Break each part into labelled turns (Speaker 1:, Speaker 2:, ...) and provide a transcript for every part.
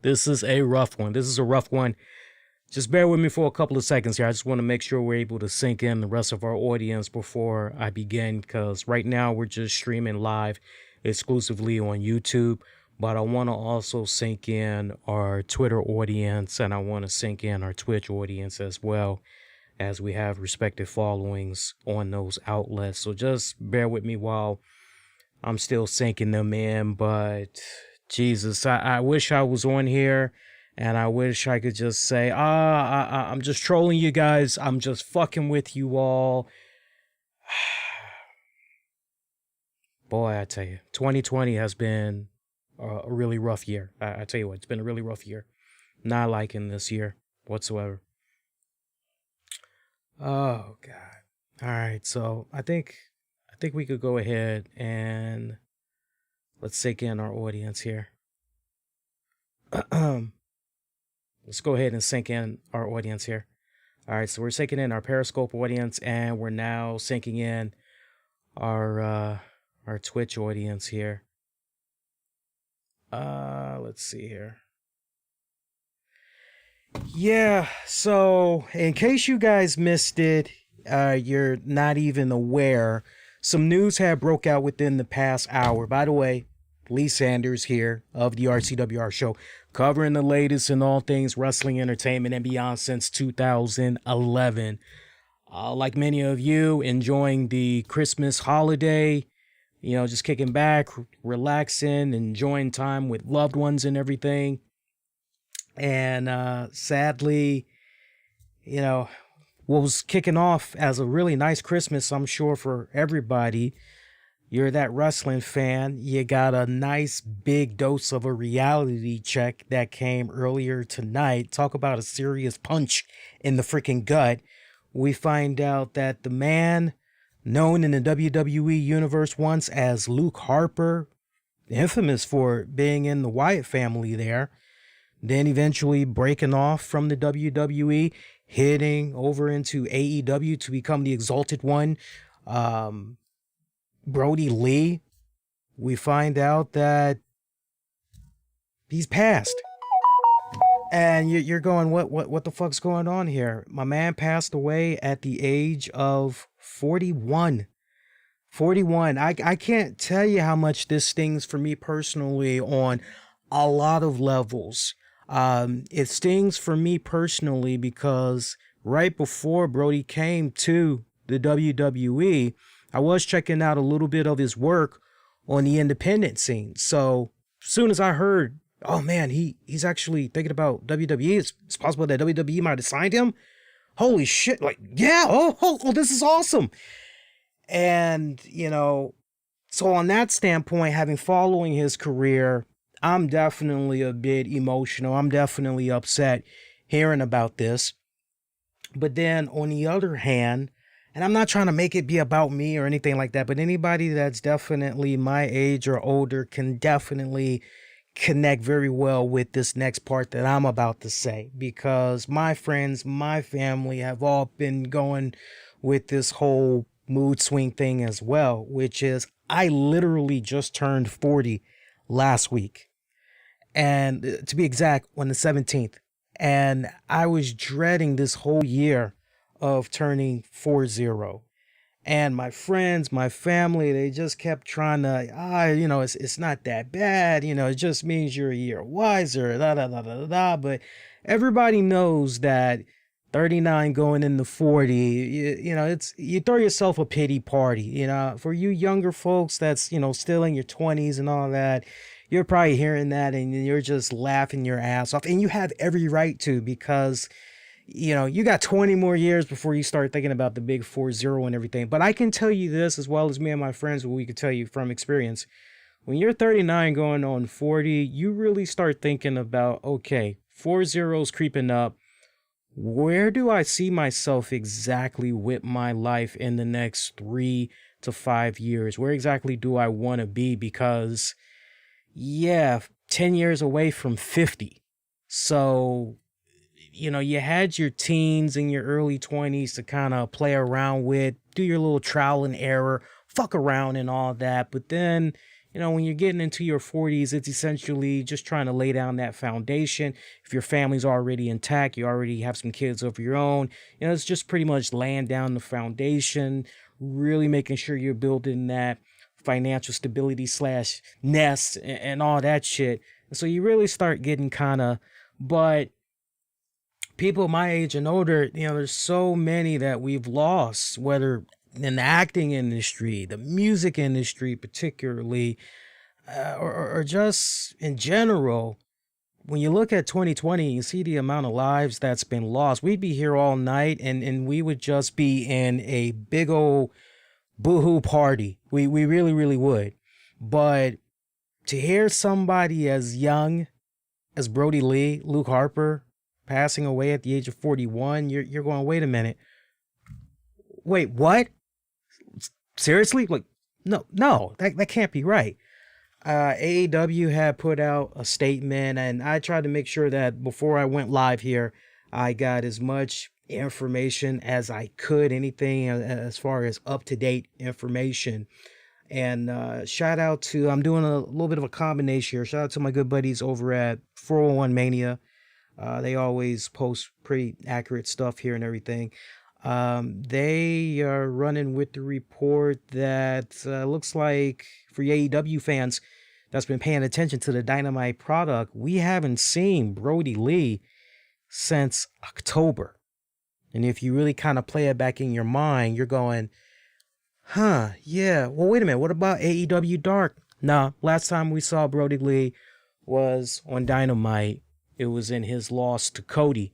Speaker 1: This is a rough one. This is a rough one. Just bear with me for a couple of seconds here. I just want to make sure we're able to sink in the rest of our audience before I begin, because right now we're just streaming live exclusively on YouTube. But I want to also sink in our Twitter audience, and I want to sink in our Twitch audience as well, as we have respective followings on those outlets. So just bear with me while I'm still sinking them in. But Jesus, I wish I was on here. And I wish I could just say, I'm just trolling you guys. I'm just fucking with you all. Boy, I tell you, 2020 has been a really rough year. I tell you what, it's been a really rough year. Not liking this year whatsoever. Oh, God. All right, so I think we could go ahead and let's sink in our audience here. Let's go ahead and sink in our audience here. All right, so we're sinking in our Periscope audience, and we're now sinking in our Twitch audience here. Let's see here. Yeah, so in case you guys missed it, you're not even aware, some news had broke out within the past hour. By the way, Lee Sanders here of the RCWR show, covering the latest in all things wrestling entertainment and beyond since 2011. Like many of you, enjoying the Christmas holiday, you know, just kicking back, relaxing, enjoying time with loved ones and everything. And sadly, you know, what was kicking off as a really nice Christmas, I'm sure, for everybody, you're that wrestling fan, you got a nice big dose of a reality check that came earlier tonight. Talk about a serious punch in the freaking gut. We find out that the man known in the WWE universe once as Luke Harper, infamous for being in the Wyatt family there, then eventually breaking off from the WWE, heading over into AEW to become the Exalted One, Brody Lee, we find out that he's passed. And you're going, what the fuck's going on here? My man passed away at the age of 41. 41. I can't tell you how much this stings for me personally on a lot of levels. It stings for me personally because right before Brody came to the WWE, I was checking out a little bit of his work on the independent scene. So as soon as I heard, oh man, he's actually thinking about WWE, it's possible that WWE might have signed him. Holy shit. Like, yeah. Oh, this is awesome. And, you know, so on that standpoint, having following his career, I'm definitely a bit emotional. I'm definitely upset hearing about this. But then on the other hand, and I'm not trying to make it be about me or anything like that, but anybody that's definitely my age or older can definitely connect very well with this next part that I'm about to say, because my friends, my family have all been going with this whole mood swing thing as well, which is I literally just turned 40 last week. And to be exact, on the 17th. And I was dreading this whole year of turning 40. And my friends, my family, they just kept trying to, you know, it's not that bad. You know, it just means you're a year wiser, But everybody knows that 39 going into 40, you know, you throw yourself a pity party. You know, for you younger folks that's, you know, still in your 20s and all that, you're probably hearing that and you're just laughing your ass off. And you have every right to, because you know, you got 20 more years before you start thinking about the big 40 and everything. But I can tell you this, as well as me and my friends, what we can tell you from experience. When you're 39 going on 40, you really start thinking about, okay, 40's creeping up. Where do I see myself exactly with my life in the next 3 to 5 years? Where exactly do I want to be? Because, yeah, 10 years away from 50. So, you know, you had your teens and your early 20s to kind of play around with, do your little trial and error, fuck around and all that. But then when you're getting into your 40s, it's essentially just trying to lay down that foundation. If your family's already intact, you already have some kids of your own, it's just pretty much laying down the foundation, really making sure you're building that financial stability slash nest and all that shit. And so you really start getting but people my age and older, there's so many that we've lost, whether in the acting industry, the music industry, particularly, or just in general. When you look at 2020, you see the amount of lives that's been lost. We'd be here all night and we would just be in a big old boohoo party. We really, really would. But to hear somebody as young as Brody Lee, Luke Harper, passing away at the age of 41, you're going, wait a minute. Wait, what? Seriously? Like, no, that can't be right. AEW had put out a statement, and I tried to make sure that before I went live here, I got as much information as I could, anything as far as up-to-date information. And shout out to, I'm doing a little bit of a combination here. Shout out to my good buddies over at 401 Mania. They always post pretty accurate stuff here and everything. They are running with the report that looks like for AEW fans that's been paying attention to the Dynamite product, we haven't seen Brody Lee since October. And if you really kind of play it back in your mind, you're going, yeah, well, wait a minute, what about AEW Dark? Nah, last time we saw Brody Lee was on Dynamite. It was in his loss to Cody.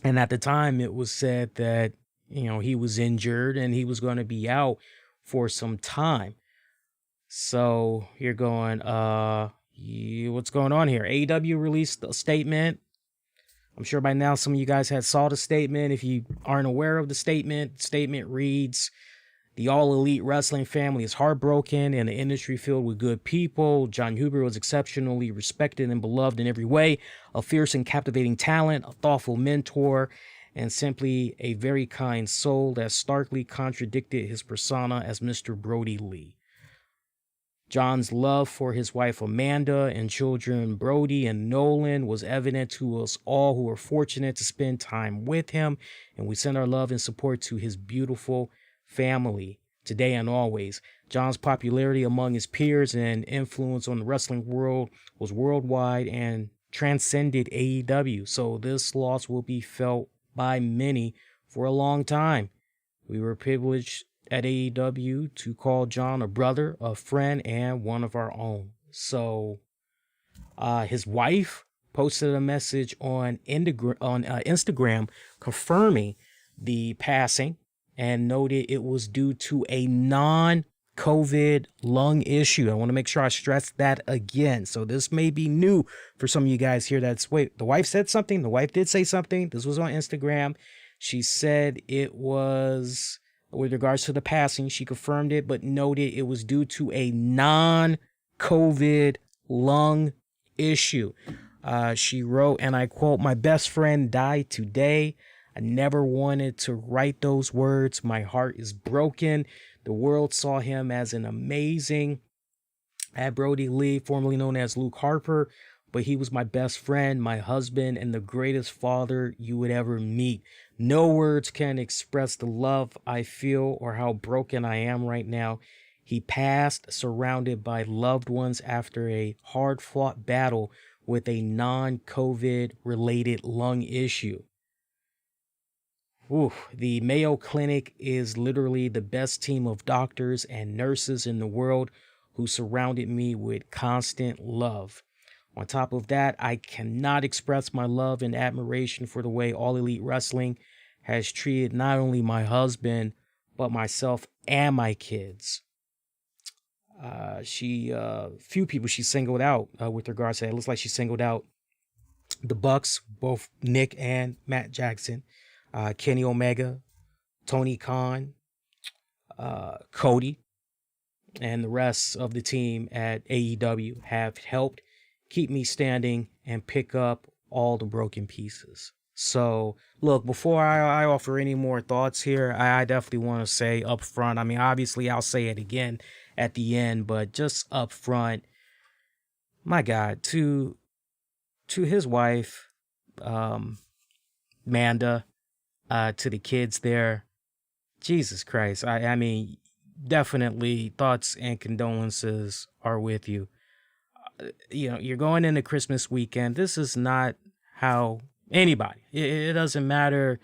Speaker 1: And at the time, it was said that, he was injured and he was going to be out for some time. So you're going, what's going on here? AEW released a statement. I'm sure by now some of you guys had saw the statement. If you aren't aware of the statement reads, the All Elite Wrestling family is heartbroken in an industry filled with good people. John Huber was exceptionally respected and beloved in every way, a fierce and captivating talent, a thoughtful mentor, and simply a very kind soul that starkly contradicted his persona as Mr. Brody Lee. John's love for his wife Amanda and children Brody and Nolan was evident to us all who were fortunate to spend time with him, and we send our love and support to his beautiful family today and always. John's popularity among his peers and influence on the wrestling world was worldwide and transcended AEW, so this loss will be felt by many for a long time. We were privileged at AEW to call John a brother, a friend, and one of our own. So his wife posted a message on Instagram confirming the passing and noted it was due to a non-COVID lung issue. I want to make sure I stress that again. So this may be new for some of you guys here. Wait, the wife said something? The wife did say something. This was on Instagram. She said it was, with regards to the passing, she confirmed it, but noted it was due to a non-COVID lung issue. She wrote, and I quote, "My best friend died today. I never wanted to write those words. My heart is broken. The world saw him as an amazing Brody Lee, formerly known as Luke Harper, but he was my best friend, my husband, and the greatest father you would ever meet. No words can express the love I feel or how broken I am right now. He passed surrounded by loved ones after a hard-fought battle with a non-COVID related lung issue." Ooh, the Mayo Clinic is literally the best team of doctors and nurses in the world who surrounded me with constant love. On top of that, I cannot express my love and admiration for the way All Elite Wrestling has treated not only my husband, but myself and my kids. Few people she singled out with regards to that. It looks like she singled out the Bucks, both Nick and Matt Jackson, Kenny Omega, Tony Khan, Cody, and the rest of the team at AEW have helped keep me standing and pick up all the broken pieces. So, look, before I offer any more thoughts here, I definitely want to say up front, I mean, obviously, I'll say it again at the end, but just up front, my God, to his wife, Manda, to the kids there, Jesus Christ. I mean, definitely thoughts and condolences are with you. You're going into Christmas weekend. This is not how anybody, it doesn't matter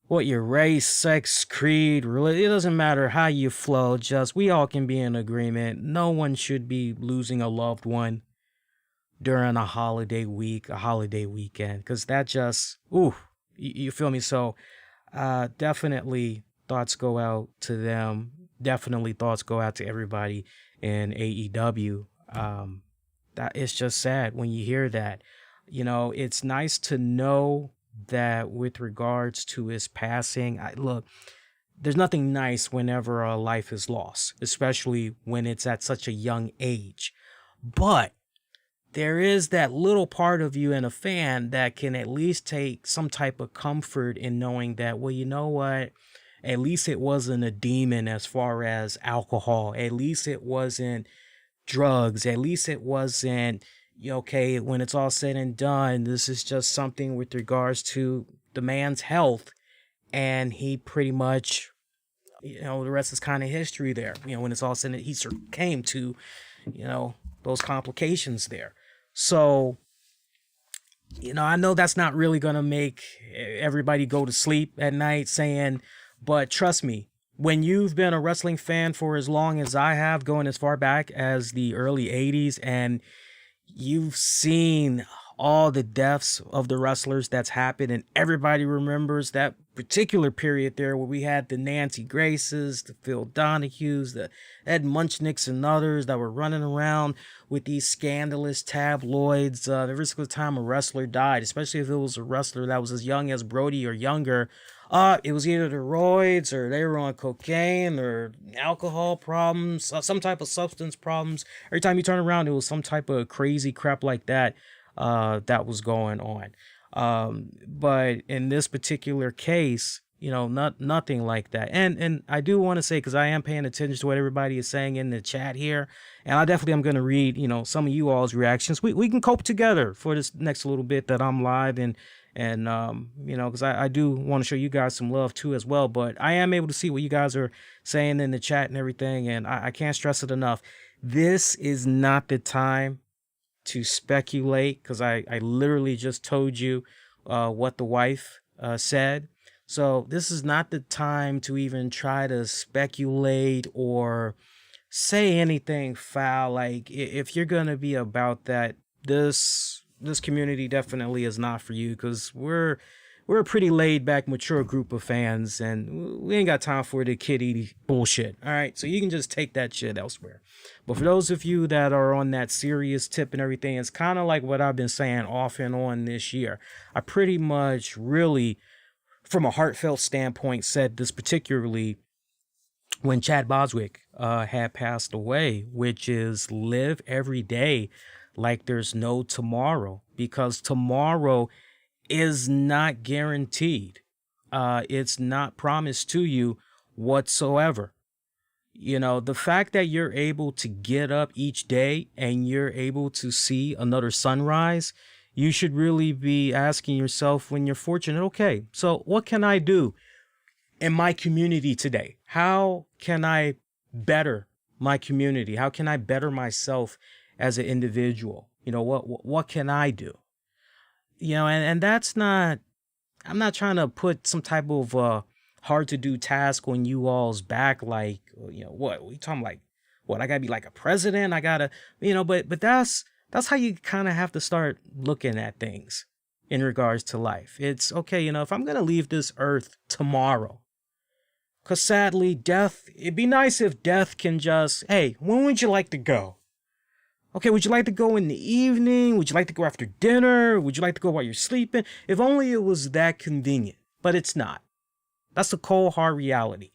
Speaker 1: what your race, sex, creed, religion, it doesn't matter how you flow, just we all can be in agreement. No one should be losing a loved one during a holiday week, a holiday weekend, because that just, ooh, you feel me? So definitely thoughts go out to them. Definitely thoughts go out to everybody in AEW. That it's just sad when you hear that. It's nice to know that with regards to his passing, look, there's nothing nice whenever a life is lost, especially when it's at such a young age. But there is that little part of you and a fan that can at least take some type of comfort in knowing that, well, you know what? At least it wasn't a demon as far as alcohol. At least it wasn't drugs. At least it wasn't, okay, when it's all said and done, this is just something with regards to the man's health. And he pretty much, the rest is kind of history there. When it's all said and done, he came to, those complications there. So, I know that's not really going to make everybody go to sleep at night saying, but trust me, when you've been a wrestling fan for as long as I have, going as far back as the early 80s, and you've seen all the deaths of the wrestlers that's happened, and everybody remembers that particular period there where we had the Nancy Graces, the Phil Donahues, the Ed Munchnicks, and others that were running around with these scandalous tabloids. Every single time a wrestler died, especially if it was a wrestler that was as young as Brody or younger, it was either the roids or they were on cocaine or alcohol problems, some type of substance problems. Every time you turn around, it was some type of crazy crap like that that was going on. But in this particular case, nothing like that. And I do want to say, because I am paying attention to what everybody is saying in the chat here, and I definitely am going to read, some of you all's reactions. We can cope together for this next little bit that I'm live, and because I do want to show you guys some love too as well. But I am able to see what you guys are saying in the chat and everything, and I can't stress it enough. This is not the time to speculate, because I literally just told you what the wife said. So this is not the time to even try to speculate or say anything foul. Like, if you're going to be about that, this community definitely is not for you, because we're a pretty laid back, mature group of fans, and we ain't got time for the kitty bullshit. All right, so you can just take that shit elsewhere. But for those of you that are on that serious tip and everything, it's kind of like what I've been saying off and on this year. I pretty much really, from a heartfelt standpoint, said this particularly when Chad Boswick had passed away, which is live every day like there's no tomorrow, because tomorrow is not guaranteed. It's not promised to you whatsoever. The fact that you're able to get up each day and you're able to see another sunrise, you should really be asking yourself, when you're fortunate, okay, so what can I do in my community today? How can I better my community? How can I better myself as an individual? What can I do? And that's not, I'm not trying to put some type of hard to do task on you all's back. Like, what we talking, like, what, I gotta be like a president? I gotta, but that's how you kind of have to start looking at things in regards to life. It's okay. If I'm going to leave this earth tomorrow, because sadly, death, it'd be nice if death can just, hey, when would you like to go? Okay, would you like to go in the evening? Would you like to go after dinner? Would you like to go while you're sleeping? If only it was that convenient, but it's not. That's the cold, hard reality.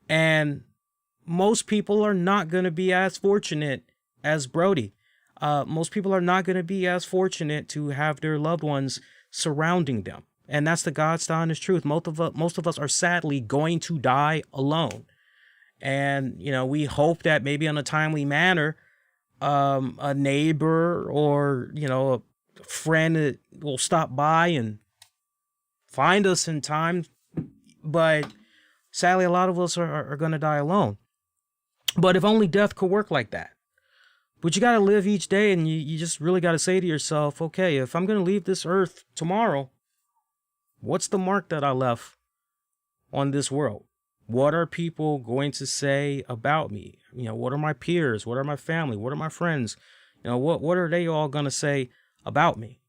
Speaker 1: And most people are not going to be as fortunate as Brody. Most people are not going to be as fortunate to have their loved ones surrounding them. And that's the God's honest truth. Most of us are sadly going to die alone. And, we hope that maybe in a timely manner, a neighbor or, a friend will stop by and find us in time. But sadly, a lot of us are going to die alone. But if only death could work like that. But you got to live each day, and you just really got to say to yourself, okay, if I'm going to leave this earth tomorrow, what's the mark that I left on this world? What are people going to say about me? What are my peers? What are my family? What are my friends? What are they all going to say about me?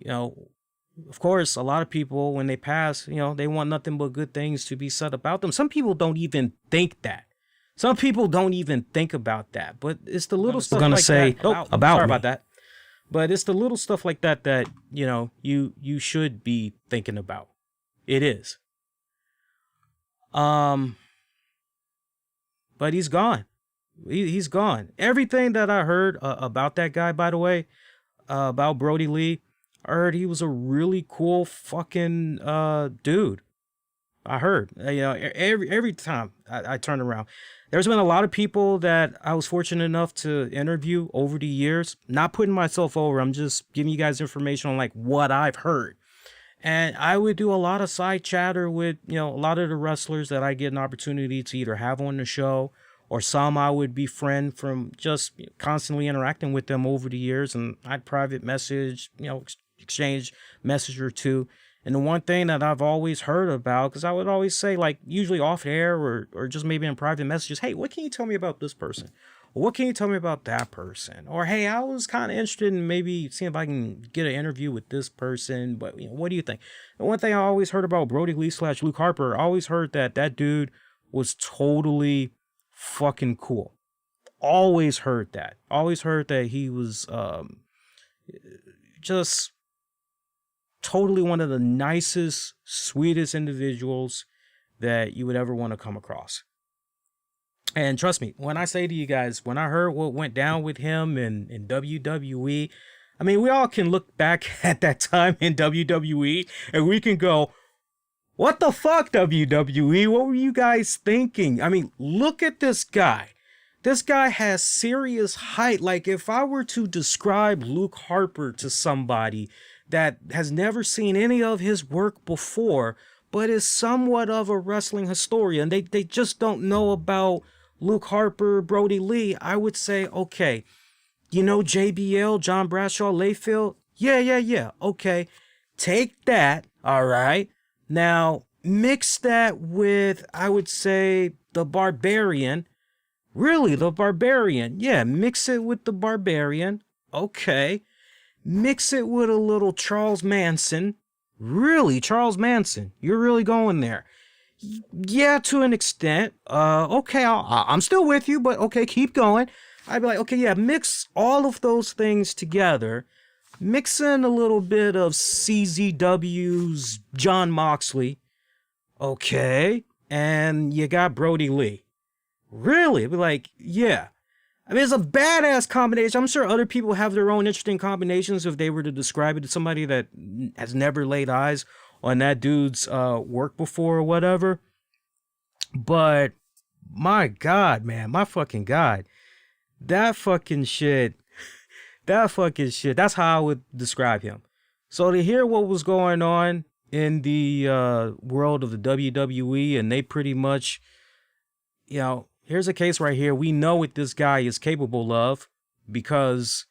Speaker 1: Of course, a lot of people, when they pass, they want nothing but good things to be said about them. Some people don't even think that. Some people don't even think about that. But it's the little stuff like that. Sorry about that. But it's the little stuff like that that, you should be thinking about. It is. But he's gone. He's gone. Everything that I heard about that guy, by the way, about Brody Lee, I heard he was a really cool fucking dude. I heard, every time I turn around, there's been a lot of people that I was fortunate enough to interview over the years. Not putting myself over. I'm just giving you guys information on like what I've heard. And I would do a lot of side chatter with, a lot of the wrestlers that I get an opportunity to either have on the show, or some I would befriend from just constantly interacting with them over the years. And I'd private message, exchange message or two. And the one thing that I've always heard about, because I would always say, like, usually off air or just maybe in private messages, hey, what can you tell me about this person? Or what can you tell me about that person? Or, hey, I was kind of interested in maybe seeing if I can get an interview with this person, but what do you think? And one thing I always heard about Brodie Lee / Luke Harper, I always heard that dude was totally fucking cool. Always heard that. Always heard that he was just totally one of the nicest, sweetest individuals that you would ever want to come across. And trust me, when I say to you guys, when I heard what went down with him in WWE, I mean, we all can look back at that time in WWE and we can go, what the fuck, WWE? What were you guys thinking? I mean, look at this guy. This guy has serious height. Like, if I were to describe Luke Harper to somebody that has never seen any of his work before, but is somewhat of a wrestling historian, they just don't know about Luke Harper, Brody Lee, I would say, okay, JBL, John Bradshaw, Layfield? Yeah. Okay, take that, all right? Now, mix that with, I would say, the Barbarian. Really, the Barbarian. Yeah, mix it with the Barbarian. Okay. Mix it with a little Charles Manson. Really, Charles Manson. You're really going there. Yeah, to an extent. Okay, I'm still with you, but okay, keep going. I'd be like, okay, yeah, mix all of those things together. Mix in a little bit of CZW's John Moxley. Okay, and you got Brody Lee. Really? I'd be like, yeah. I mean, it's a badass combination. I'm sure other people have their own interesting combinations if they were to describe it to somebody that has never laid eyes on that dude's work before or whatever. But my God, man, my fucking God, that fucking shit, that's how I would describe him. So to hear what was going on in the world of the WWE, and they pretty much, here's a case right here. We know what this guy is capable of because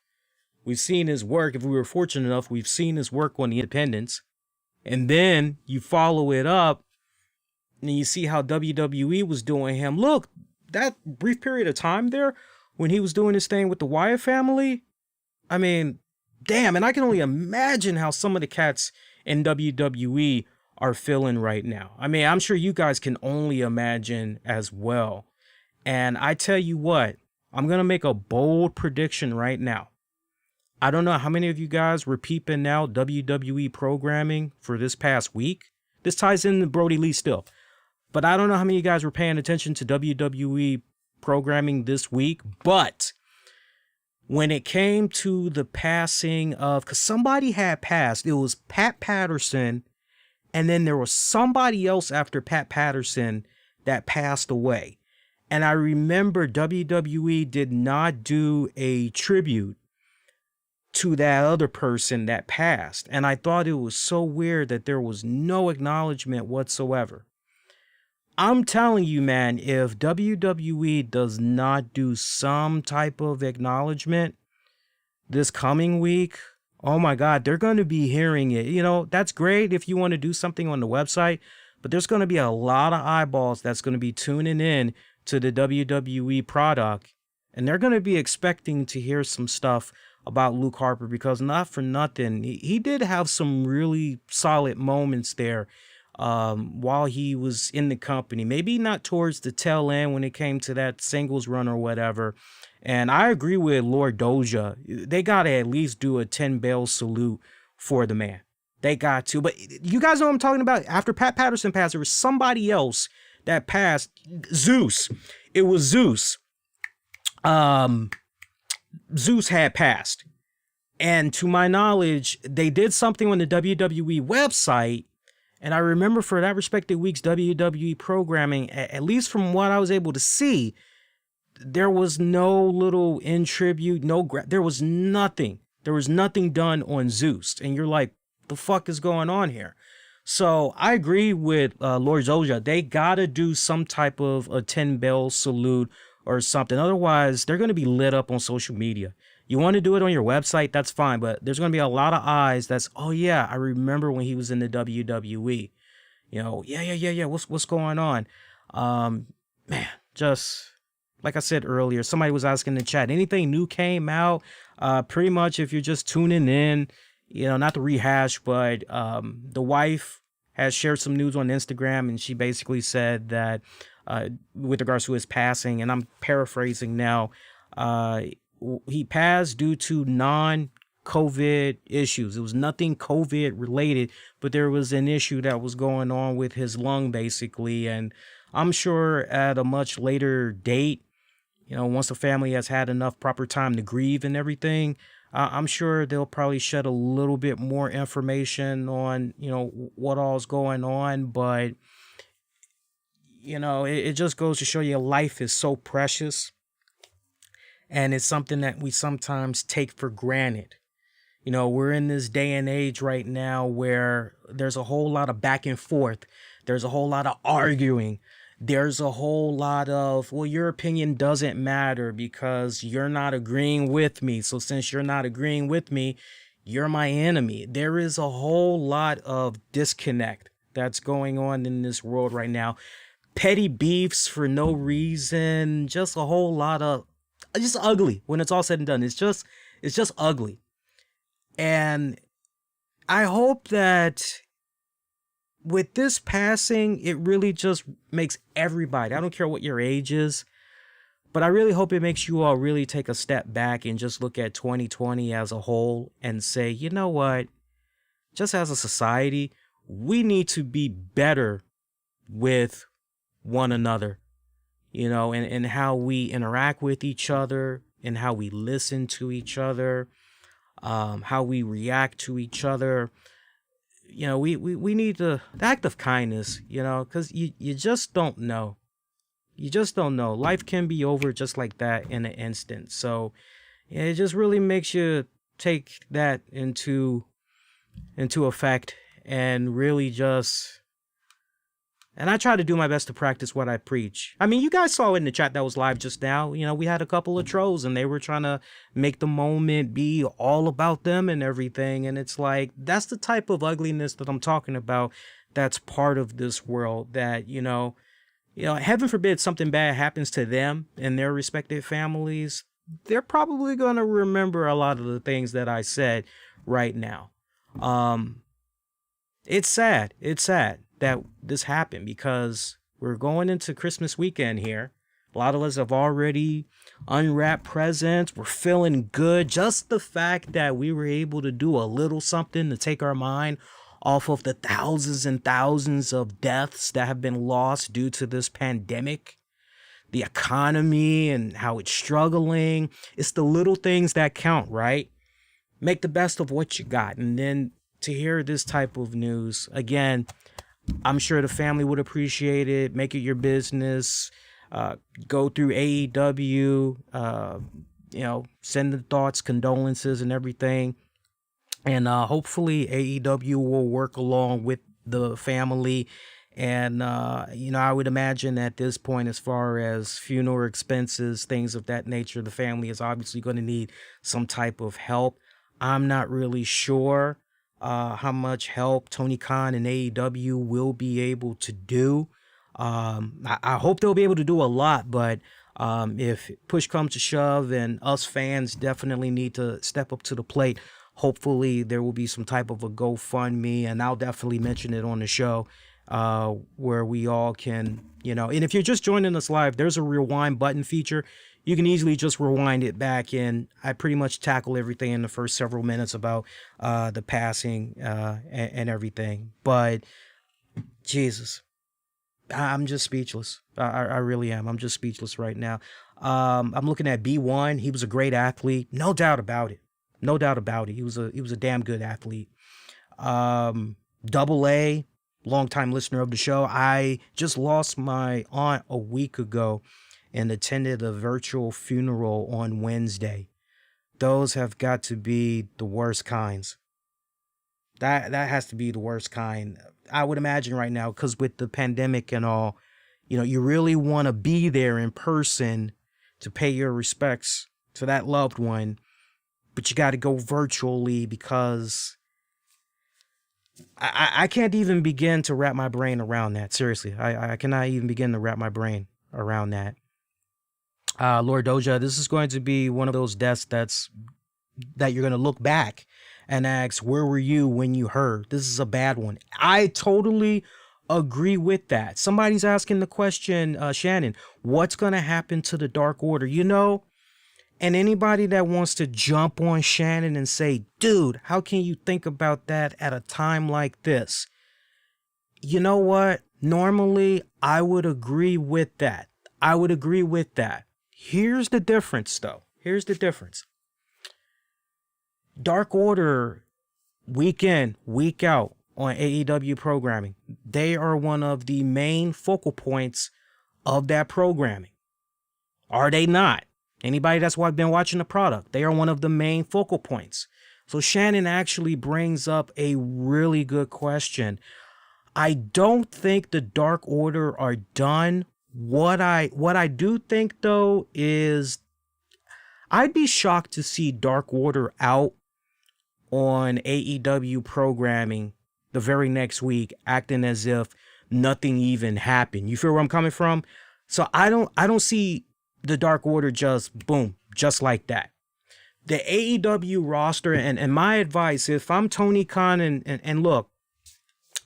Speaker 1: we've seen his work. If we were fortunate enough, we've seen his work on the Independents. And then you follow it up and you see how WWE was doing him. Look, that brief period of time there when he was doing his thing with the Wyatt family. I mean, damn. And I can only imagine how some of the cats in WWE are feeling right now. I mean, I'm sure you guys can only imagine as well. And I tell you what, I'm going to make a bold prediction right now. I don't know how many of you guys were peeping out WWE programming for this past week. This ties into Brody Lee still. But I don't know how many of you guys were paying attention to WWE programming this week. But when it came to the passing of, because somebody had passed, it was Pat Patterson. And then there was somebody else after Pat Patterson that passed away. And I remember WWE did not do a tribute to that other person that passed. And I thought it was so weird that there was no acknowledgement whatsoever. I'm telling you, man, if WWE does not do some type of acknowledgement this coming week, oh my God, they're going to be hearing it. You know, that's great if you want to do something on the website, but there's going to be a lot of eyeballs that's going to be tuning in to the WWE product. And they're going to be expecting to hear some stuff about Luke Harper, because not for nothing, he did have some really solid moments there while he was in the company. Maybe not towards the tail end when it came to that singles run or whatever. And I agree with Lord Doja. They got to at least do a 10 bell salute for the man. They got to. But you guys know what I'm talking about? After Pat Patterson passed, there was somebody else that passed. Zeus. It was Zeus. Zeus had passed. And to my knowledge, they did something on the WWE website. And I remember for that respective week's WWE programming, at least from what I was able to see, there was no little in tribute, there was nothing. There was nothing done on Zeus. And you're like, the fuck is going on here? So I agree with Lord Zoja. They got to do some type of a 10 bell salute or something. Otherwise, they're going to be lit up on social media. You want to do it on your website, that's fine. But there's going to be a lot of eyes that's, oh yeah, I remember when he was in the WWE. You know, yeah. What's going on? Man, just like I said earlier, somebody was asking in the chat, anything new came out? Pretty much if you're just tuning in, you know, not to rehash, but the wife has shared some news on Instagram, and she basically said that with regards to his passing, and I'm paraphrasing now, he passed due to non-COVID issues. It was nothing COVID related, but there was an issue that was going on with his lung, basically. And I'm sure at a much later date, you know, once the family has had enough proper time to grieve and everything, I'm sure they'll probably shed a little bit more information on, you know, what all's going on. But, you know, it just goes to show you life is so precious. And it's something that we sometimes take for granted. You know, we're in this day and age right now where there's a whole lot of back and forth. There's a whole lot of arguing. There's a whole lot of, well, your opinion doesn't matter because you're not agreeing with me. So since you're not agreeing with me, you're my enemy. There is a whole lot of disconnect that's going on in this world right now. Petty beefs for no reason. Just a whole lot of, just ugly when it's all said and done. It's just ugly. And I hope that with this passing, it really just makes everybody, I don't care what your age is, but I really hope it makes you all really take a step back and just look at 2020 as a whole and say, you know what, just as a society, we need to be better with one another, you know, and how we interact with each other and how we listen to each other, how we react to each other. You know, we need the act of kindness, you know, because you just don't know. You just don't know. Life can be over just like that in an instant. So yeah, it just really makes you take that into effect and really just... And I try to do my best to practice what I preach. I mean, you guys saw in the chat that was live just now, you know, we had a couple of trolls and they were trying to make the moment be all about them and everything. And it's like, that's the type of ugliness that I'm talking about. That's part of this world that, you know, heaven forbid something bad happens to them and their respective families. They're probably going to remember a lot of the things that I said right now. It's sad. It's sad that this happened because we're going into Christmas weekend here. A lot of us have already unwrapped presents. We're feeling good. Just the fact that we were able to do a little something to take our mind off of the thousands and thousands of deaths that have been lost due to this pandemic, the economy and how it's struggling. It's the little things that count, right? Make the best of what you got. And then to hear this type of news, again, I'm sure the family would appreciate it. Make it your business. Go through AEW. Send the thoughts, condolences, and everything. And hopefully AEW will work along with the family. And, I would imagine at this point, as far as funeral expenses, things of that nature, the family is obviously going to need some type of help. I'm not really sure how much help Tony Khan and AEW will be able to do. I hope they'll be able to do a lot, but if push comes to shove and us fans definitely need to step up to the plate, hopefully there will be some type of a GoFundMe, and I'll definitely mention it on the show where we all can, and if you're just joining us live, there's a rewind button feature. You can easily just rewind it back, and I pretty much tackle everything in the first several minutes about the passing and everything. But Jesus, I'm just speechless. I really am. I'm just speechless right now. I'm looking at B1. He was a great athlete, no doubt about it. No doubt about it. He was a damn good athlete. Double A, longtime listener of the show. I just lost my aunt a week ago and attended a virtual funeral on Wednesday. Those have got to be the worst kinds. That has to be the worst kind. I would imagine right now, because with the pandemic and all, you really want to be there in person to pay your respects to that loved one, but you got to go virtually because I can't even begin to wrap my brain around that. Seriously, I cannot even begin to wrap my brain around that. Lord Doja, this is going to be one of those deaths that you're going to look back and ask, where were you when you heard? This is a bad one. I totally agree with that. Somebody's asking the question, Shannon, what's going to happen to the Dark Order? And anybody that wants to jump on Shannon and say, dude, how can you think about that at a time like this? You know what? Normally, I would agree with that. Here's the difference, though. Here's the difference. Dark Order, week in, week out on AEW programming, they are one of the main focal points of that programming. Are they not? Anybody that's been watching the product, they are one of the main focal points. So Shannon actually brings up a really good question. I don't think the Dark Order are done. What I do think, though, is I'd be shocked to see Dark Order out on AEW programming the very next week, acting as if nothing even happened. You feel where I'm coming from? So I don't see the Dark Order just boom, just like that. The AEW roster, and my advice, if I'm Tony Khan and look,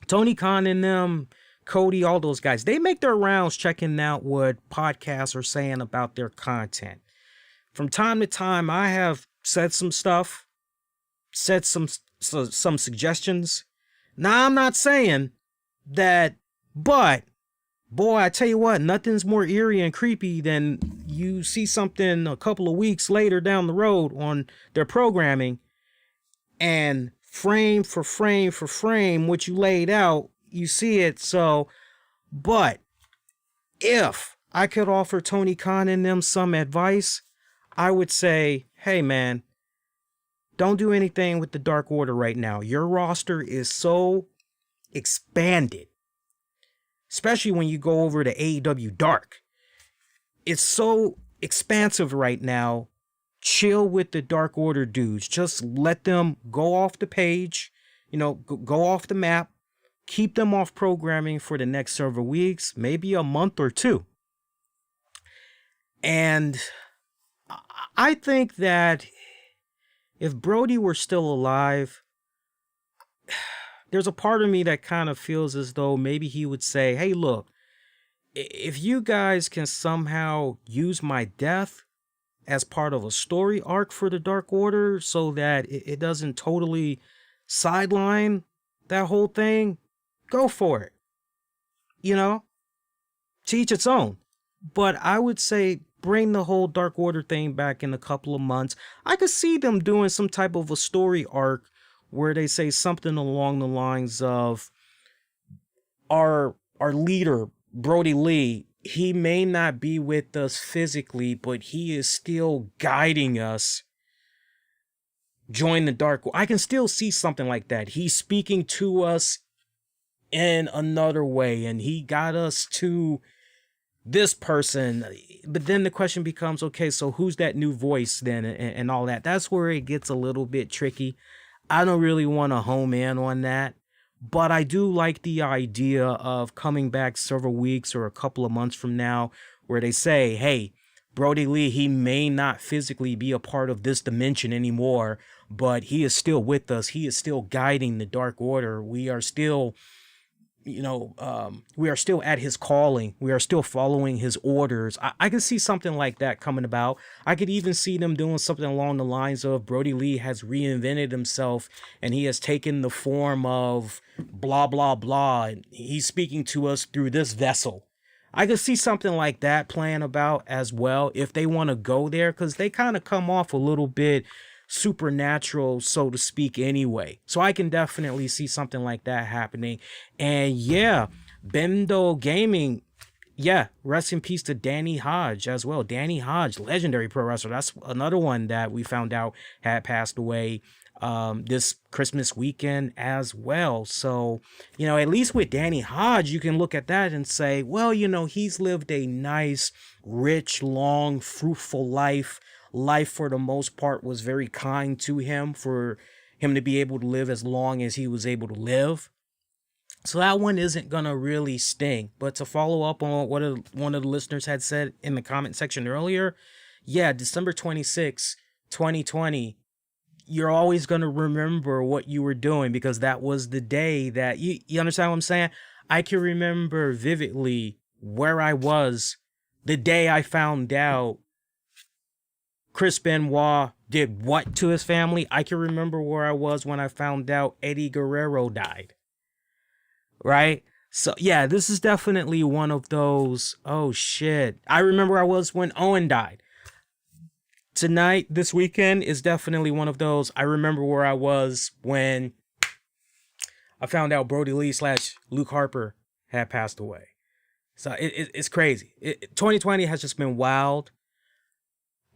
Speaker 1: Tony Khan and them, Cody, all those guys, they make their rounds checking out what podcasts are saying about their content. From time to time, I have said some stuff, said some suggestions. Now, I'm not saying that, but boy, I tell you what, nothing's more eerie and creepy than you see something a couple of weeks later down the road on their programming, and frame for frame for frame, what you laid out, you see it. So, but if I could offer Tony Khan and them some advice, I would say, hey man, don't do anything with the Dark Order right now. Your roster is so expanded, especially when you go over to AEW Dark. It's so expansive right now. Chill with the Dark Order dudes. Just let them go off the page, go off the map. Keep them off programming for the next several weeks, maybe a month or two. And I think that if Brody were still alive, there's a part of me that kind of feels as though maybe he would say, hey, look, if you guys can somehow use my death as part of a story arc for the Dark Order so that it doesn't totally sideline that whole thing, go for it. To each its own. But I would say bring the whole Dark Order thing back in a couple of months. I could see them doing some type of a story arc where they say something along the lines of our leader, Brody Lee, he may not be with us physically, but he is still guiding us. Join the dark. I can still see something like that. He's speaking to us in another way, and he got us to this person. But then the question becomes, okay, so who's that new voice then, and all that? That's where it gets a little bit tricky. I don't really want to home in on that, but I do like the idea of coming back several weeks or a couple of months from now where they say, hey, Brody Lee, he may not physically be a part of this dimension anymore, but he is still with us. He is still guiding the Dark Order. We are still, we are still at his calling. We are still following his orders. I could see something like that coming about. I could even see them doing something along the lines of Brody Lee has reinvented himself and he has taken the form of blah, blah, blah. And he's speaking to us through this vessel. I could see something like that playing about as well if they want to go there, because they kind of come off a little bit supernatural, so to speak, anyway. So I can definitely see something like that happening. And yeah, Bendo Gaming, yeah, rest in peace to Danny Hodge as well. Danny Hodge, legendary pro wrestler. That's another one that we found out had passed away this Christmas weekend as well. So, at least with Danny Hodge, you can look at that and say, well, he's lived a nice, rich, long, fruitful life. Life for the most part was very kind to him for him to be able to live as long as he was able to live. So that one isn't going to really sting. But to follow up on what one of the listeners had said in the comment section earlier, yeah, December 26, 2020, you're always going to remember what you were doing because that was the day that you understand what I'm saying? I can remember vividly where I was the day I found out Chris Benoit did what to his family. I can remember where I was when I found out Eddie Guerrero died. Right? So yeah, this is definitely one of those, oh shit. I remember where I was when Owen died. Tonight, this weekend, is definitely one of those. I remember where I was when I found out Brodie Lee / Luke Harper had passed away. So it's crazy. 2020 has just been wild.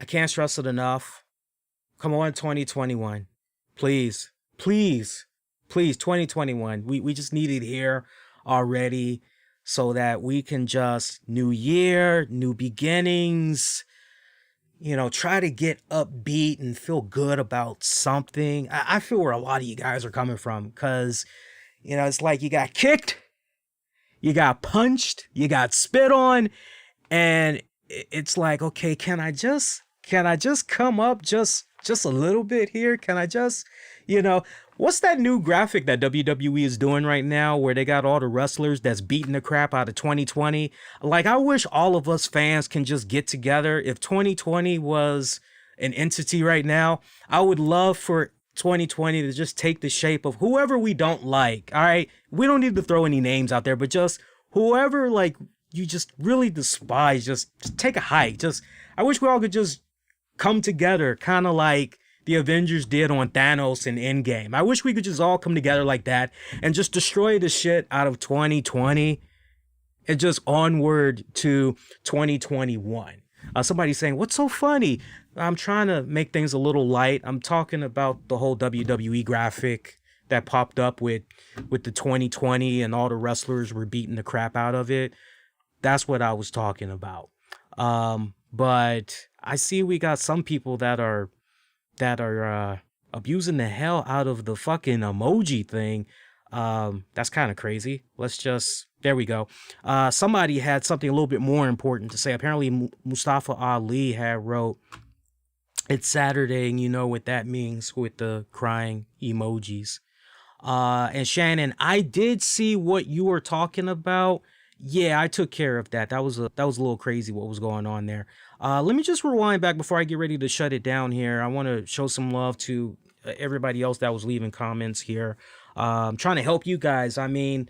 Speaker 1: I can't stress it enough. Come on, 2021. Please, 2021. We just need it here already so that we can just, new year, new beginnings, try to get upbeat and feel good about something. I feel where a lot of you guys are coming from because, it's like you got kicked, you got punched, you got spit on, and it's like, okay, can I just come up just a little bit here? Can I just, what's that new graphic that WWE is doing right now where they got all the wrestlers that's beating the crap out of 2020? Like, I wish all of us fans can just get together. If 2020 was an entity right now, I would love for 2020 to just take the shape of whoever we don't like. All right. We don't need to throw any names out there, but just whoever like you just really despise, just take a hike. I wish we all could just come together, kind of like the Avengers did on Thanos in Endgame. I wish we could just all come together like that and just destroy the shit out of 2020 and just onward to 2021. Somebody's saying, what's so funny? I'm trying to make things a little light. I'm talking about the whole WWE graphic that popped up with the 2020 and all the wrestlers were beating the crap out of it. That's what I was talking about. But I see we got some people that are abusing the hell out of the fucking emoji thing. That's kind of crazy. There we go. Somebody had something a little bit more important to say. Apparently Mustafa Ali had wrote, it's Saturday and you know what that means with the crying emojis. And Shannon, I did see what you were talking about. Yeah, I took care of that. That was a little crazy what was going on there. Let me just rewind back before I get ready to shut it down here. I want to show some love to everybody else that was leaving comments here. I'm trying to help you guys. I mean,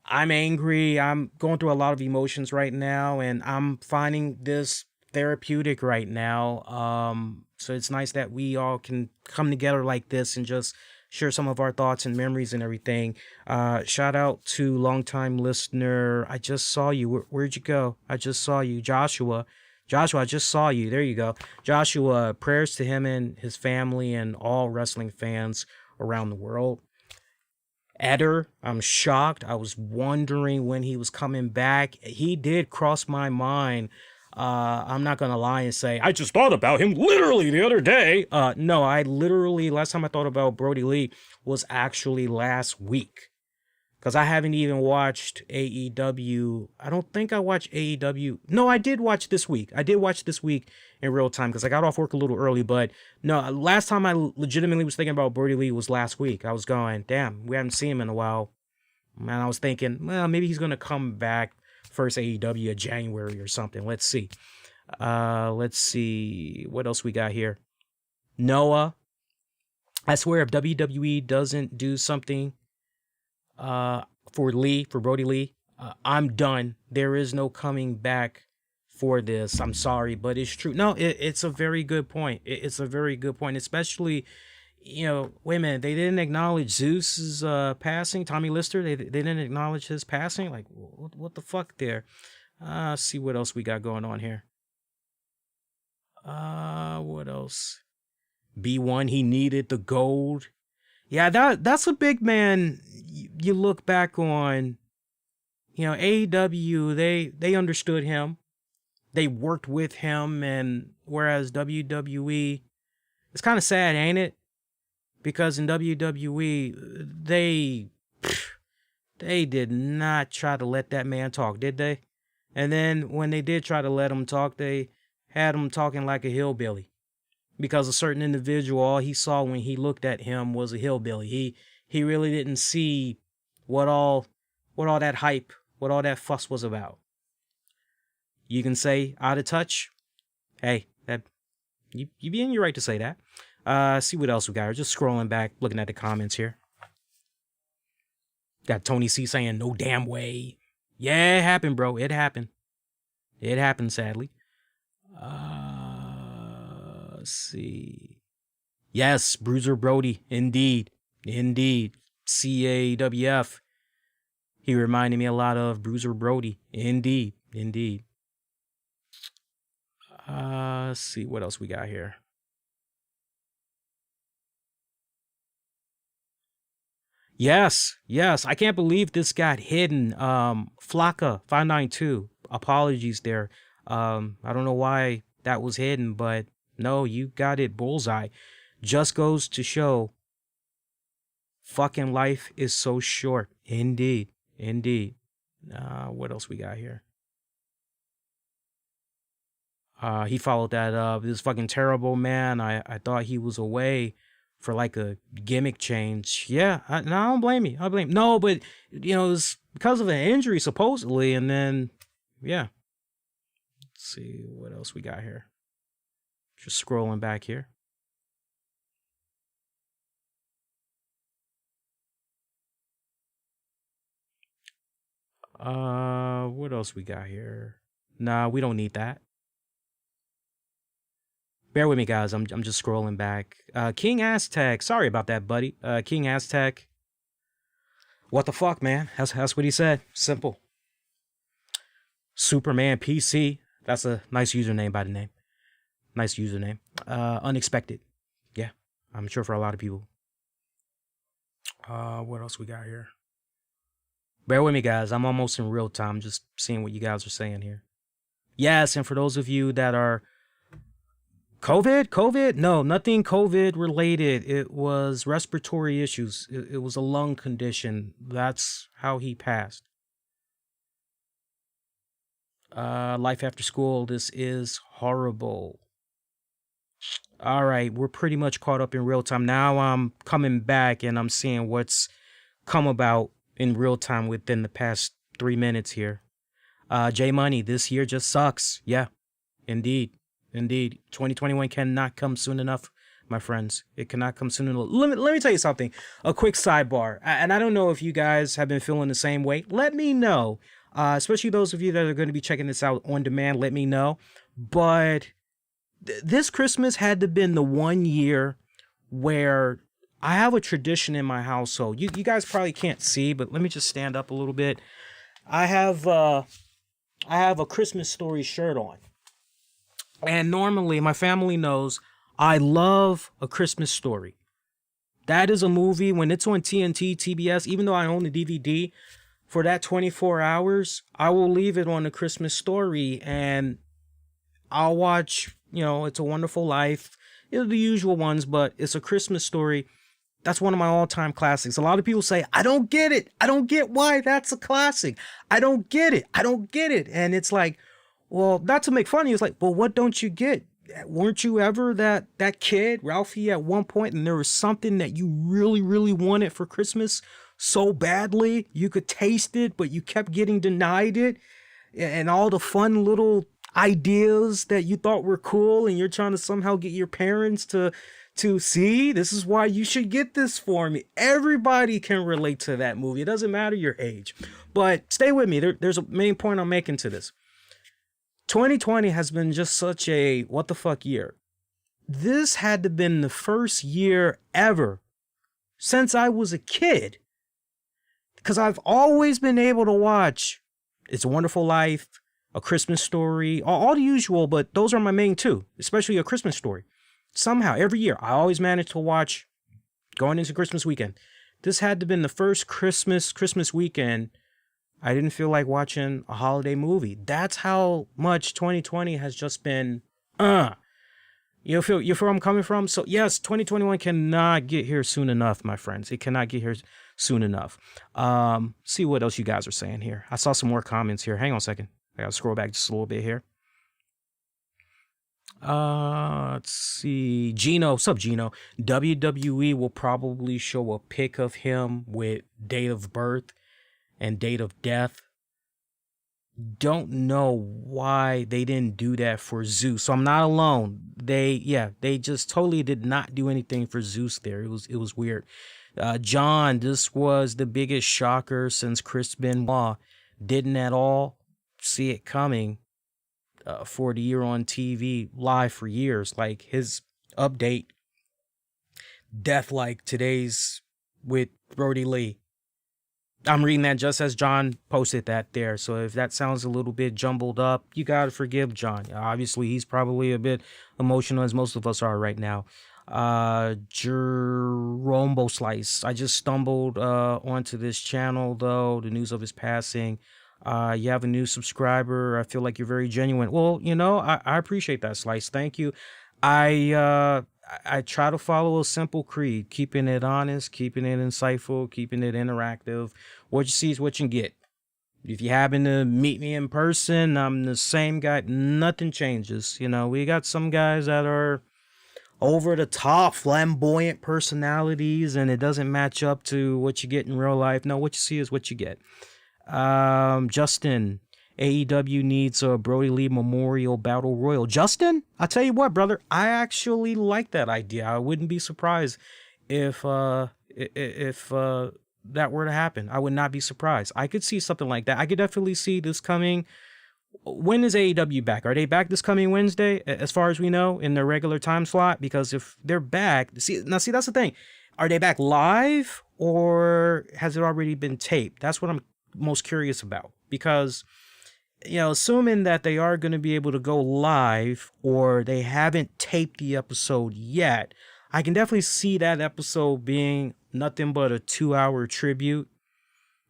Speaker 1: I'm angry. I'm going through a lot of emotions right now, and I'm finding this therapeutic right now. So it's nice that we all can come together like this and just share some of our thoughts and memories and everything. Shout out to longtime listener. I just saw you. Where'd you go? I just saw you, Joshua. Joshua, I just saw you. There you go. Joshua, prayers to him and his family and all wrestling fans around the world. Eder, I'm shocked. I was wondering when he was coming back. He did cross my mind. I'm not going to lie and say, I just thought about him literally the other day. No, last time I thought about Brody Lee was actually last week. Because I haven't even watched AEW. I don't think I watched AEW. No, I did watch this week. I did watch this week in real time because I got off work a little early. But no, last time I legitimately was thinking about Brody Lee was last week. I was going, damn, we haven't seen him in a while. And I was thinking, well, maybe he's going to come back first AEW in January or something. Let's see. Let's see. What else we got here? Noah. I swear if WWE doesn't do something for Brody Lee, I'm done. There is no coming back for this. I'm sorry, but it's true. No, it's a very good point. It's a very good point, especially, wait a minute, they didn't acknowledge Zeus's passing. Tommy Lister, they didn't acknowledge his passing. Like, what the fuck there? See what else we got going on here. What else? B1, he needed the gold. Yeah, that's a big man. You look back on, AEW, they understood him. They worked with him, and whereas WWE, it's kind of sad, ain't it? Because in WWE, they did not try to let that man talk, did they? And then when they did try to let him talk, they had him talking like a hillbilly. Because a certain individual, all he saw when he looked at him was a hillbilly. He really didn't see what all that hype, what all that fuss was about. You can say out of touch. Hey, that you be in your right to say that. See what else we got. We're just scrolling back, looking at the comments here. Got Tony C saying no damn way. Yeah, it happened, bro. It happened. It happened, sadly. Let's see. Yes, Bruiser Brody. Indeed. CAWF. He reminded me a lot of Bruiser Brody. Indeed. Let's see what else we got here. Yes. I can't believe this got hidden. Flocka 592. Apologies there. I don't know why that was hidden, but no, you got it bullseye. Just goes to show fucking life is so short. Indeed. What else we got here? He followed that up. This fucking terrible, man. I thought he was away for like a gimmick change. Yeah, I don't blame you. No, but it was because of an injury supposedly, and then yeah. Let's see what else we got here. Just scrolling back here. What else we got here? Nah, we don't need that. Bear with me, guys. I'm just scrolling back. King Aztec. Sorry about that, buddy. King Aztec. What the fuck, man? That's what he said. Simple. Superman PC. That's a nice username by the name. Nice username. Unexpected. Yeah, I'm sure for a lot of people. What else we got here? Bear with me, guys. I'm almost in real time, just seeing what you guys are saying here. Yes, and for those of you that are COVID? No, nothing COVID related. It was respiratory issues. It was a lung condition. That's how he passed. Life after school. This is horrible. All right, we're pretty much caught up in real time. Now I'm coming back and I'm seeing what's come about in real time within the past 3 minutes here. J Money, this year just sucks. Yeah, indeed. 2021 cannot come soon enough, my friends. It cannot come soon enough. Let me tell you something. A quick sidebar. And I don't know if you guys have been feeling the same way. Let me know. Especially those of you that are going to be checking this out on demand. Let me know. But this Christmas had to have been the one year where I have a tradition in my household. You guys probably can't see, but let me just stand up a little bit. I have a Christmas Story shirt on. And normally my family knows I love A Christmas Story. That is a movie when it's on TNT, TBS, even though I own the DVD, for that 24 hours, I will leave it on A Christmas Story and I'll watch, It's a Wonderful Life. The usual ones, but It's a Christmas Story. That's one of my all-time classics. A lot of people say, I don't get it. I don't get why that's a classic. I don't get it. I don't get it. And it's like, well, not to make fun of you, it's like, well, what don't you get? Weren't you ever that kid, Ralphie, at one point, and there was something that you really, really wanted for Christmas so badly, you could taste it, but you kept getting denied it, and all the fun little ideas that you thought were cool, and you're trying to somehow get your parents to see, this is why you should get this for me. Everybody can relate to that movie. It doesn't matter your age. But stay with me. There's a main point I'm making to this. 2020 has been just such a what the fuck year. This had to have been the first year ever since I was a kid. Because I've always been able to watch It's a Wonderful Life, A Christmas Story, all the usual, but those are my main two, especially A Christmas Story. Somehow, every year, I always manage to watch going into Christmas weekend. This had to have been the first Christmas weekend I didn't feel like watching a holiday movie. That's how much 2020 has just been, You feel where I'm coming from? So yes, 2021 cannot get here soon enough, my friends. It cannot get here soon enough. See what else you guys are saying here. I saw some more comments here. Hang on a second. I gotta scroll back just a little bit here. Let's see. Gino, what's up, Gino? WWE will probably show a pic of him with date of birth and date of death. Don't know why they didn't do that for Zeus. So I'm not alone. They just totally did not do anything for Zeus there. It was weird. John, this was the biggest shocker since Chris Benoit. Didn't at all see it coming. For the year on TV live for years, like his update, death like today's with Brody Lee. I'm reading that just as John posted that there. So if that sounds a little bit jumbled up, you gotta forgive John. Obviously, he's probably a bit emotional, as most of us are right now. Jerombo Slice. I just stumbled onto this channel though. The news of his passing. You have a new subscriber. I feel like you're very genuine. Well, I appreciate that, Slice. Thank you. I try to follow a simple creed, keeping it honest, keeping it insightful, keeping it interactive. What you see is what you get. If you happen to meet me in person, I'm the same guy. Nothing changes. We got some guys that are over the top, flamboyant personalities, and it doesn't match up to what you get in real life. No, what you see is what you get. Justin, AEW needs a Brody Lee Memorial Battle Royal. Justin, I'll tell you what, brother, I actually like that idea. I wouldn't be surprised if that were to happen. I would not be surprised. I could see something like that. I could definitely see this coming. When is AEW back? Are they back this coming Wednesday, as far as we know, in their regular time slot? Because if they're back, see, that's the thing. Are they back live or has it already been taped? That's what I'm most curious about, because assuming that they are going to be able to go live or they haven't taped the episode yet, I can definitely see that episode being nothing but a 2-hour tribute.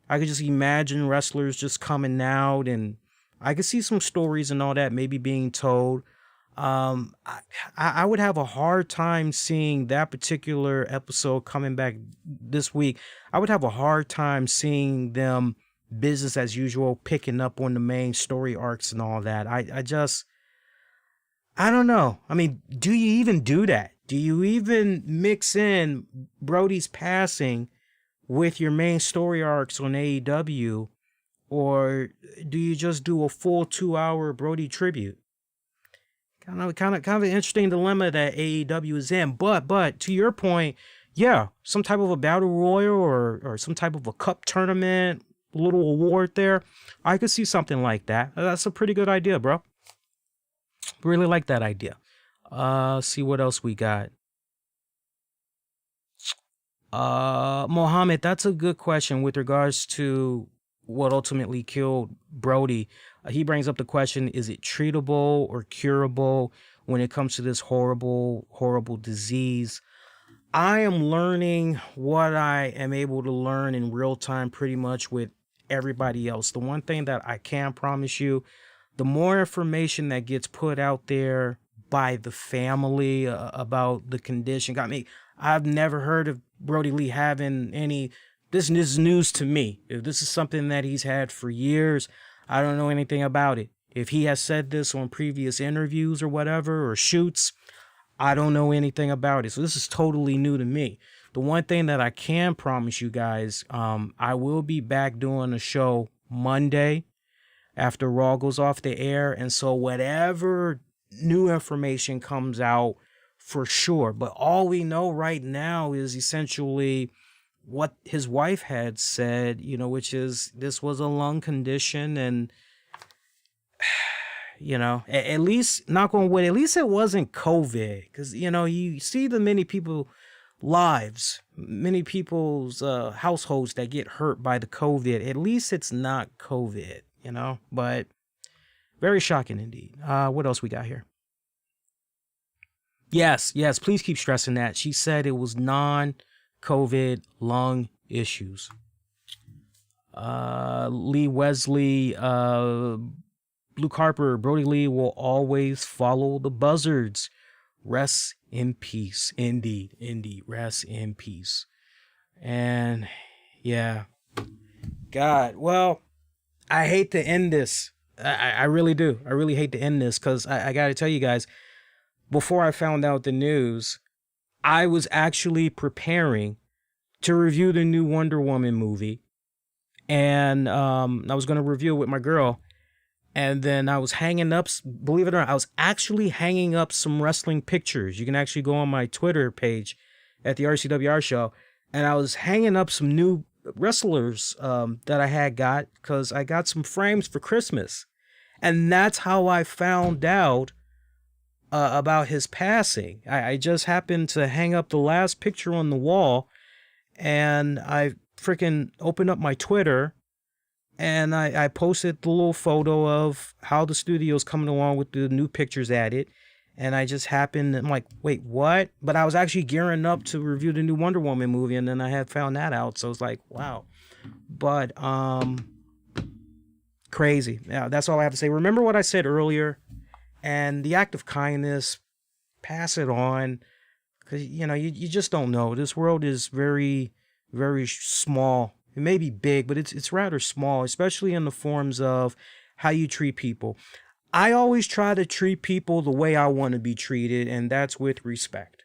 Speaker 1: I could just imagine wrestlers just coming out, and I could see some stories and all that maybe being told. I would have a hard time seeing that particular episode coming back this week. I would have a hard time seeing them business as usual, picking up on the main story arcs and all that. I don't know. I mean, do you even do that? Do you even mix in Brody's passing with your main story arcs on AEW? Or do you just do a full 2-hour Brody tribute? Kind of an interesting dilemma that AEW is in. But to your point, yeah, some type of a battle royal or some type of a cup tournament, little award there. I could see something like that. That's a pretty good idea, bro. Really like that idea. See what else we got. Mohammed, that's a good question with regards to what ultimately killed Brody. He brings up the question, is it treatable or curable when it comes to this horrible, horrible disease? I am learning what I am able to learn in real time pretty much with everybody else. The one thing that I can promise you, the more information that gets put out there by the family about the condition, got me. I've never heard of Brody Lee having any. This is news to me. If this is something that he's had for years, I don't know anything about it. If he has said this on previous interviews or whatever, or shoots, I don't know anything about it. So this is totally new to me. The one thing that I can promise you guys, I will be back doing a show Monday after Raw goes off the air. And so whatever new information comes out, for sure. But all we know right now is essentially what his wife had said, which is this was a lung condition. And, at least, knock on wood, at least it wasn't COVID. Because, you see the many people's households that get hurt by the COVID. At least it's not COVID, but very shocking indeed. What else we got here? Yes, please keep stressing that. She said it was non-COVID lung issues. Lee Wesley, Luke Harper, Brody Lee will always follow the buzzards. Rest in peace. Indeed. Rest in peace. And yeah, God, well, I hate to end this. I really do. I really hate to end this because I got to tell you guys, before I found out the news, I was actually preparing to review the new Wonder Woman movie. And I was going to review it with my girl. And then I was hanging up, believe it or not, I was actually hanging up some wrestling pictures. You can actually go on my Twitter page at the RCWR show. And I was hanging up some new wrestlers that I had got because I got some frames for Christmas. And that's how I found out about his passing. I just happened to hang up the last picture on the wall, and I freaking opened up my Twitter, and I posted the little photo of how the studio's coming along with the new pictures added, and I just happened, I'm like, wait, what? But I was actually gearing up to review the new Wonder Woman movie, and then I had found that out, so it's like, wow. But, crazy. Yeah, that's all I have to say. Remember what I said earlier? And the act of kindness, pass it on, because, you just don't know. This world is very, very small. It may be big, but it's rather small, especially in the forms of how you treat people. I always try to treat people the way I want to be treated, and that's with respect,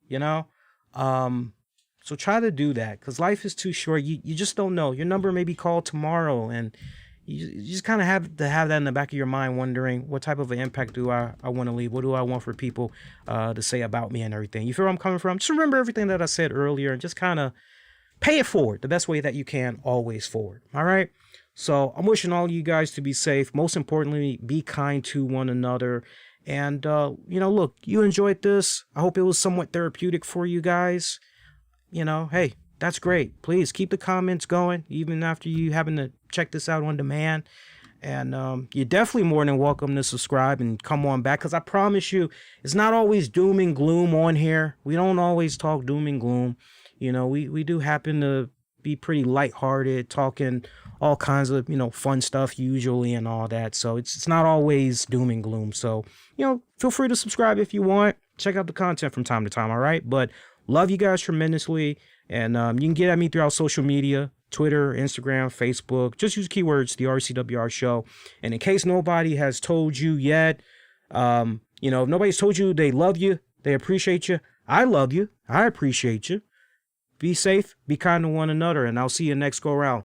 Speaker 1: So try to do that, because life is too short. You just don't know. Your number may be called tomorrow, and you just kind of have to have that in the back of your mind, wondering what type of an impact do I want to leave? What do I want for people to say about me and everything? You feel where I'm coming from? Just remember everything that I said earlier and just kind of pay it forward the best way that you can, always forward. All right? So I'm wishing all of you guys to be safe. Most importantly, be kind to one another. And, look, you enjoyed this. I hope it was somewhat therapeutic for you guys. Hey, that's great. Please keep the comments going, even after you having to check this out on demand. And you're definitely more than welcome to subscribe and come on back, because I promise you, it's not always doom and gloom on here. We don't always talk doom and gloom. We do happen to be pretty lighthearted, talking all kinds of, fun stuff usually and all that. So it's not always doom and gloom. So, feel free to subscribe if you want. Check out the content from time to time, all right? But love you guys tremendously. And you can get at me throughout social media, Twitter, Instagram, Facebook. Just use keywords, the RCWR show. And in case nobody has told you yet, if nobody's told you they love you, they appreciate you, I love you, I appreciate you. Be safe, be kind to one another, and I'll see you next go around.